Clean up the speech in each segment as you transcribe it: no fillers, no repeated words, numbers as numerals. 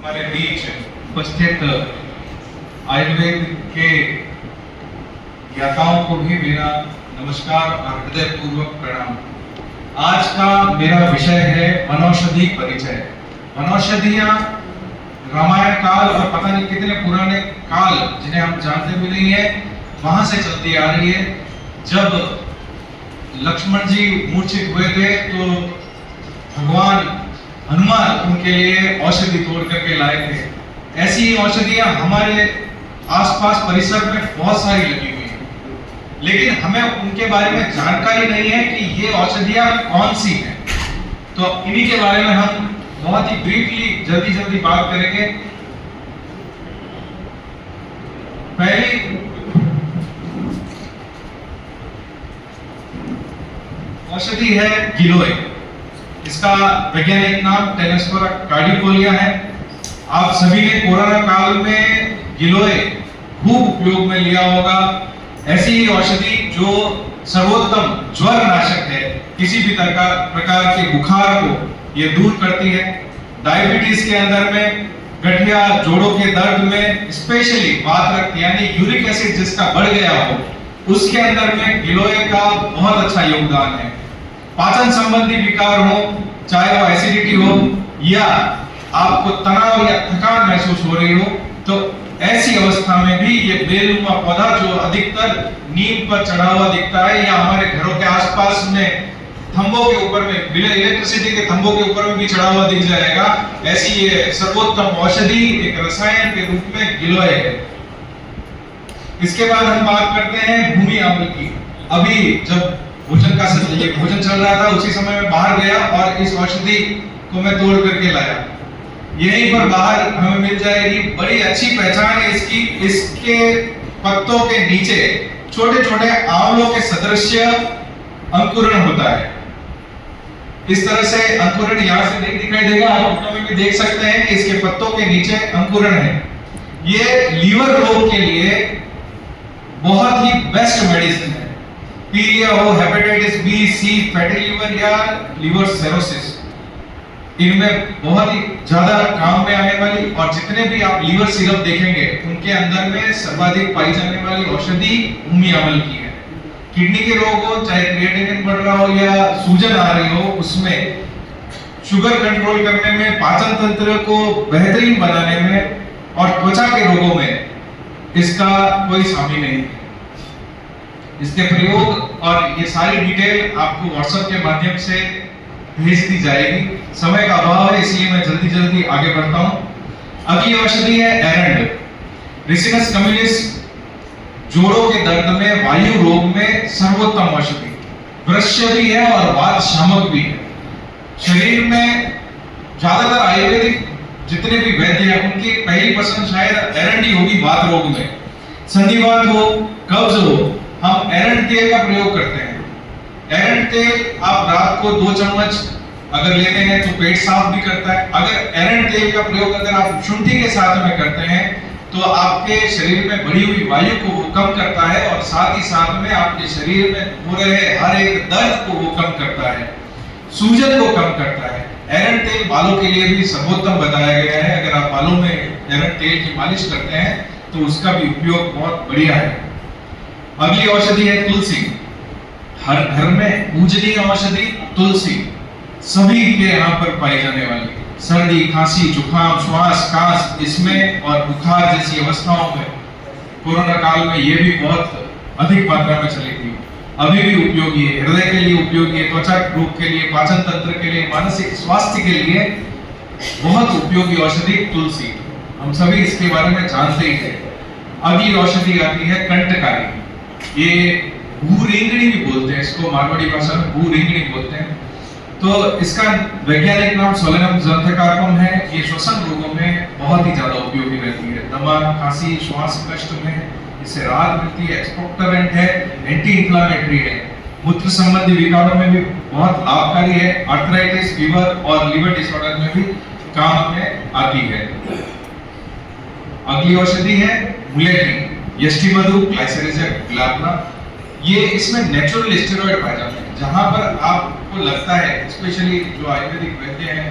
हमारे बीच उपस्थित आयुर्वेद के ज्ञाताओं को भी मेरा नमस्कार और हृदयपूर्वक प्रणाम। आज का मेरा विषय है वनौषधि परिचय। वनौषधियां रामायण काल और पता नहीं कितने पुराने काल जिन्हें हम जानते भी नहीं है वहां से चलती आ रही है। जब लक्ष्मण जी मूर्छित हुए थे तो भगवान हनुमान उनके लिए औषधि तोड़ करके लाए थे। ऐसी औषधियां हमारे आसपास परिसर में बहुत सारी लगी हुई हैं, लेकिन हमें उनके बारे में जानकारी नहीं है कि ये औषधियां कौन सी हैं। तो इन्हीं के बारे में हम बहुत ही ब्रीफली जल्दी बात करेंगे। पहली औषधि है गिलोय। इसका वैज्ञानिक नाम टेनेस्फोरा कार्डिकोलिया है। आप सभी ने कोरोना काल में गिलोय खूब उपयोग में लिया होगा। ऐसी ही औषधि जो सर्वोत्तम ज्वर नाशक है, किसी भी प्रकार के बुखार को ये दूर करती है। डायबिटीज के अंदर में, गठिया जोड़ों के दर्द में, स्पेशली वात यानी यूरिक एसिड जिसका बढ़ गया हो, उसके अंदर में गिलोय का बहुत अच्छा योगदान है। पाचन संबंधी विकार हो, चाहे वो एसिडिटी हो या आपको तनाव या थकान महसूस हो रही हो, तो ऐसी अवस्था में भी ये बेलनुमा पौधा जो अधिकतर नीम पर चढ़ा हुआ दिखता है या हमारे घरों के आसपास में थंबों के ऊपर में, इलेक्ट्रिसिटी के थंबों के ऊपर में भी चढ़ा हुआ दिख जाएगा, ऐसी ये सर्वोत्तम औषधि एक रसायन के रूप में गिलोय है। इसके बाद हम बात करते हैं भूमि अम्ल की। अभी जब भोजन चल रहा था उसी समय में बाहर गया और इस औषधि को मैं तोड़ करके लाया। यहीं पर बाहर हमें मिल जाएगी। बड़ी अच्छी पहचान है इसकी। इसके पत्तों के नीचे छोटे छोटे आंवलों के सदृश्य अंकुरण होता है। इस तरह से अंकुरण यहाँ से नहीं दिखाई देगा, आप फोटो में भी देख सकते हैं कि इसके पत्तों के नीचे अंकुरण है। ये लीवर रोग के लिए बहुत ही बेस्ट मेडिसिन है। पीलिया हो, हेपेटाइटिस बी, सी, फैटी लीवर या लीवर सिरोसिस, इनमें बहुत ही ज्यादा काम में आने वाली, और जितने भी आप लीवर सिरप देखेंगे उनके अंदर में सर्वाधिक पाई जाने वाली औषधि भूमि अम्ल की है। किडनी के रोग हो, चाहे क्रिएटिनिन बढ़ रहा हो या सूजन आ रही हो, उसमें शुगर कंट्रोल करने में, पाचन तंत्र को बेहतरीन बनाने में और त्वचा के रोगों में इसका कोई सामी नहीं है। इसके प्रयोग और ये सारी डिटेल आपको व्हाट्सएप के माध्यम से भेज दी जाएगी। समय का अभाव है इसलिए मैं जल्दी आगे बढ़ता हूं। अगली औषधि है एरंड। रिसिनस कम्युनिस जोड़ों के दर्द में, वायु रोग में सर्वोत्तम औषधि। वृक्ष भी है और वात शामक भी है। शरीर में ज्यादातर आयुर्वेदिक जितने भी वैद्य हैं उनकी पहली पसंद शायद एरंड ही होगी। वात रोग में, संधिवात हो, कब्ज हो, हम एरंड तेल का प्रयोग करते हैं। एरंड तेल आप रात को 2 चम्मच अगर लेते हैं तो पेट साफ भी करता है। अगर एरंड तेल का प्रयोग अगर आप शुंठी के साथ में करते हैं तो आपके शरीर में बढ़ी हुई वायु को वो कम करता है और साथ ही साथ में आपके शरीर में हो रहे हर एक दर्द को वो कम करता है, सूजन को कम करता है। एरंड तेल बालों के लिए भी सर्वोत्तम बताया गया है। अगर आप बालों में एरंड तेल की मालिश करते हैं तो उसका भी उपयोग बहुत बढ़िया है। अगली औषधि है तुलसी। हर घर में पूजनीय औषधि तुलसी, सभी के यहाँ पर पाई जाने वाली। सर्दी, खांसी, जुकाम, श्वास, कास इसमें और बुखार जैसी अवस्थाओं में कोरोना काल में ये भी बहुत अधिक मात्रा में चली थी। अभी भी उपयोगी है, हृदय के लिए उपयोगी है, त्वचा रोग के लिए, पाचन तंत्र के लिए, मानसिक स्वास्थ्य के लिए बहुत उपयोगी औषधि तुलसी। हम सभी इसके बारे में जानते ही थे। अगली औषधि आती है कंटकारी। ये भूरिंगणी भी बोलते हैं इसको, मारवाड़ी भाषा में भूरिंगणी बोलते हैं। तो इसका वैज्ञानिक नाम सोलेनम ज़ंथकारपम है। ये श्वसन रोगों में बहुत ही ज्यादा उपयोगी रहती है। दमा, खांसी, श्वास कष्ट में इससे राहत मिलती है। एक्सपोक्टरेंट है, एंटी इंफ्लेमेटरी है। मूत्र संबंधी विकारों में भी बहुत लाभकारी है। आर्थराइटिस, फीवर और लिवर डिसऑर्डर में भी काम में आती है। अगली औषधि है मुलेट्री, यष्टिमधु, ग्लाइसरीजिया ग्लाब्रा। ये इसमें नेचुरल स्टेरॉइड पाए जाते हैं। जहां पर आपको लगता है, स्पेशली जो आयुर्वेदिक वैद्य हैं,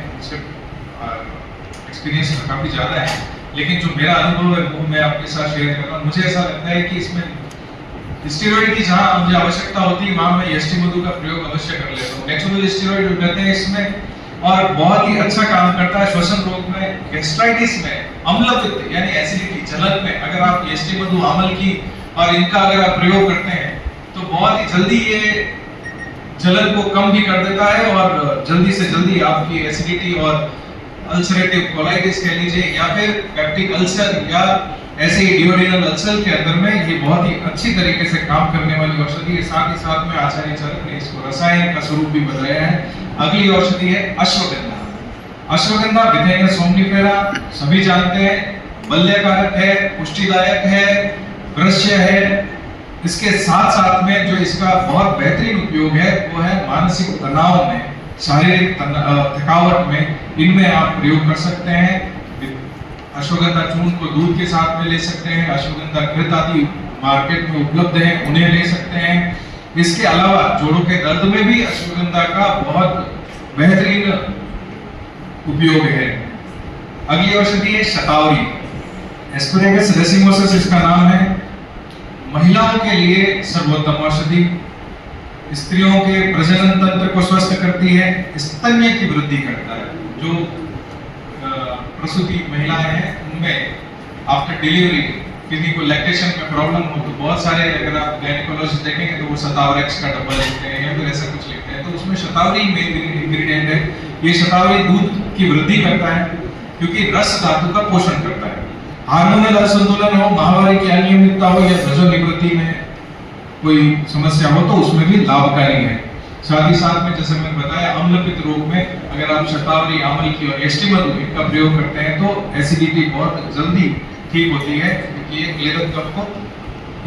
एक्सपीरियंस काफ़ी ज़्यादा है, लेकिन जो मेरा अनुभव है वो मैं आपके साथ शेयर कर रहा हूँ। मुझे ऐसा लगता है कि इसमें स्टेरॉइड की जहाँ मुझे आवश्यकता होती है वहाँ मैं यष्टि मधु का प्रयोग अवश्य कर लेता हूँ। नेचुरल स्टेरॉइड जो कहते हैं इसमें, और बहुत ही अच्छा काम करता है श्वसन रोग में, गैस्ट्राइटिस में, अम्लपित्त यानी एसिडिटी, जलन में। अगर आप यष्टि मधु, आमल की और इनका अगर आप प्रयोग करते हैं तो बहुत ही जल्दी ये जलन को कम भी कर देता है और जल्दी से जल्दी आपकी एसिडिटी और अल्सरेटिव कोलाइटिस कह लीजिए या फिर पेप्टिक अल्सर या ऐसे ही डिओडिनल अल्सर के अंदर में ये बहुत ही अच्छी तरीके से काम करने वाली औषधि है। साथ ही साथ में आचार्य चरक ने इसको रसायन का स्वरूप भी बताया है। अगली औषधि है अश्वगंधा। अश्वगंधा विथेनिया सोमनिफेरा, सभी जानते हैं, बल्यकारक है, पुष्टिदायक है, वृश्य है। इसके साथ साथ में जो इसका बहुत बेहतरीन उपयोग है वो है मानसिक तनाव में, शारीरिक थकावट में, इनमें आप प्रयोग कर सकते हैं। अश्वगंधा चूर्ण को दूध के साथ में ले सकते हैं। अश्वगंधा घृत आदि मार्केट में उपलब्ध है, उन्हें ले सकते हैं। इसके अलावा जोड़ों के दर्द में भी अश्वगंधा का बहुत बेहतरीन उपयोग है। अगली औषधि है शतावरी, एस्पैरागस रेसिमोसस इसका नाम है। महिलाओं के लिए सर्वोत्तम औषधि, स्त्रियों के प्रजनन तंत्र को स्वस्थ करती है, स्तन्य की वृद्धि करता है। जो प्रसूति महिलाएं हैं उनमें आफ्टर डिलीवरी किसी को लैक्टेशन में प्रॉब्लम हो तो बहुत सारे, अगर आप गायनेकोलॉजिस्ट देखेंगे तो वो शतावरेक्स का डब्बा लिखते हैं या फिर ऐसा कुछ लिखते हैं, तो उसमें शतावरी मेन इंग्रेडिएंट है। ये शतावरी दूध की वृद्धि करता है क्योंकि रस धातु का पोषण करता है। हार्मोनल असंतुलन हो, माहवारी की अनियमितता हो या रजो निवृत्ति में कोई समस्या हो तो उसमें भी लाभकारी है। साथ ही साथ में जैसे मैंने बताया, अम्लपित्त रोग में अगर आप शतावरी, आमल की और यष्टि मधु इनका प्रयोग करते हैं तो एसिडिटी बहुत जल्दी ठीक होती है क्योंकि ये क्लियरेंस कफ को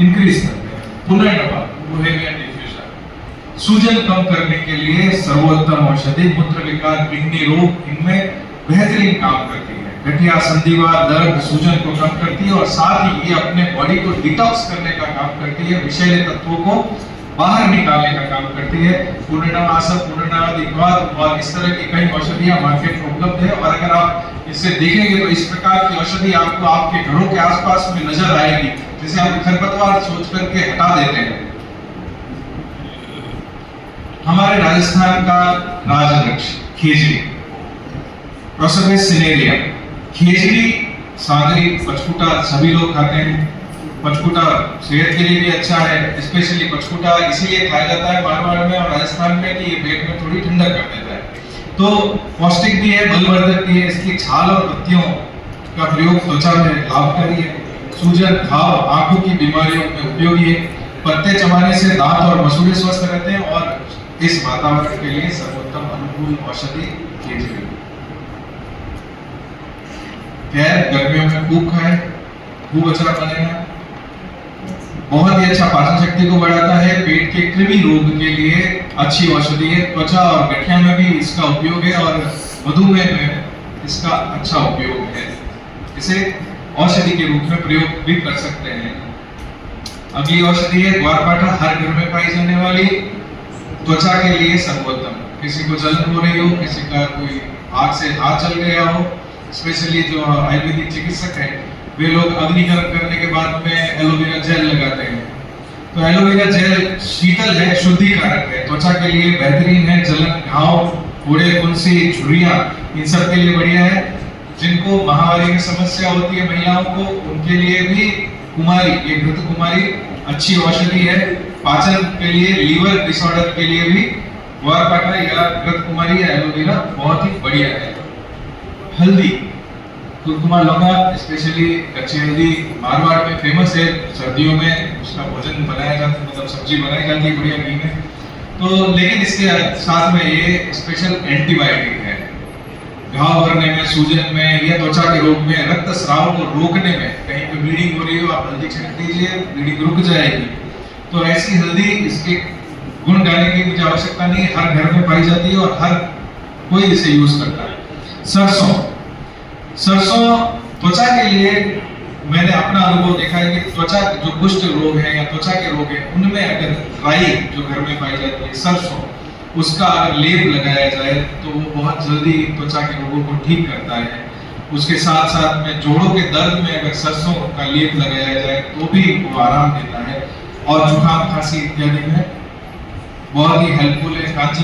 इंक्रीज करते हैं। पुनर्नवा, सूजन कम करने के लिए सर्वोत्तम औषधि, मूत्र विकार, किडनी रोग, इनमें बेहतरीन काम करती है। गठिया, संधिवात, दर्द, सूजन को कम करती है और साथ ही ये अपने बॉडी को डिटॉक्स करने का काम करती है, विषैले तत्वों को बाहर निकालने का काम करती है। पूर्णनवासम, पूर्णनवादिक्वाद और इस तरह की कई औषधियां मार्केट में उपलब्ध है और अगर आप इसे देखेंगे तो इस प्रकार की औषधि आपको आपके घरों के आसपास में नजर आएगी, जिसे आप खरपतवार सोच करके हटा देते हैं। हमारे राजस्थान का राजवृक्ष खेजड़ी, प्रोसोपिस सिनेरिया। खेजड़ी, सागरी, पचकुटा सभी लोग खाते हैं। पचकुटा सेहत के लिए भी अच्छा है, स्पेशली पचकुटा इसीलिए खाया जाता है मारवाड़ में और राजस्थान में कि ये पेट में थोड़ी ठंडक कर देता है। तो पौष्टिक भी है, बलवर्धक भी है। इसकी छाल और पत्तियों का प्रयोग त्वचा में लाभकारी है। सूजन, घाव, आंखों की बीमारियों में उपयोगी है। पत्ते चबाने से दांत और मसूड़े स्वस्थ रहते हैं और इस वातावरण के लिए सर्वोत्तम अनुकूल औषधि खेजड़ी। खैर, गर्मियों में खूब खाएं, खूब अच्छा बनेगा। बहुत ही अच्छा पाचन शक्ति को बढ़ाता है। पेट के कृमि रोग के लिए अच्छी औषधि है। त्वचा और गठिया में भी इसका उपयोग है और मधुमेह में इसका अच्छा उपयोग है। इसे औषधि के रूप में प्रयोग भी कर सकते हैं। अगली औषधि है ग्वारपाठा, हर घर में पाई जाने वाली, त्वचा के लिए सर्वोत्तम। किसी को जलन हो रही हो, किसी का कोई हाथ से हाथ जल गया हो, स्पेशली जो आयुर्वेदिक चिकित्सक है वे लोग अग्नि गर्म करने के बाद में एलोवेरा जेल लगाते हैं। तो एलोवेरा जेल शीतल है, शुद्धिकारक है, त्वचा के लिए बेहतरीन है। जलन, घाव, फोड़े, फुंसी, झुर्रियां, इन सब के लिए बढ़िया है। जिनको महावारी की समस्या होती है महिलाओं को, उनके लिए भी कुमारी, ये घृत कुमारी अच्छी औषधि है। पाचन के लिए, लीवर डिसऑर्डर के लिए भी ग्वारपाठा या घृत कुमारी या एलोवेरा बहुत ही बढ़िया है। हल्दी, कुरकुमा लौंगा, स्पेशली कच्ची हल्दी मारवाड़ में फेमस है। सर्दियों में उसका भोजन बनाया जाता है, मतलब सब्जी बनाई जाती है बढ़िया घी में। तो लेकिन इसके साथ में ये स्पेशल एंटीबायोटिक है। घाव भरने में, सूजन में या त्वचा के रोग में, रक्त स्राव को रोकने में, कहीं पे ब्लीडिंग हो रही हो आप हल्दी छिड़क दीजिए, ब्लीडिंग रुक जाएगी। तो ऐसी हल्दी, इसके गुण गाने की मुझे आवश्यकता नहीं, हर घर में पाई जाती है और हर कोई इसे यूज करता है। सरसों, सरसों त्वचा के लिए मैंने अपना अनुभव देखा है कि त्वचा जो कुष्ठ रोग है या त्वचा के रोग है उनमें अगर राई जो घर में पाई जाती है, सरसों, उसका अगर लेप लगाया जाए तो वो बहुत जल्दी त्वचा के रोगों को ठीक करता है। उसके साथ साथ में जोड़ों के दर्द में अगर सरसों का लेप लगाया जाए तो भी वो आराम देता है, और जुकाम खांसी इत्यादि में बहुत ही हेल्पफुल है। कांची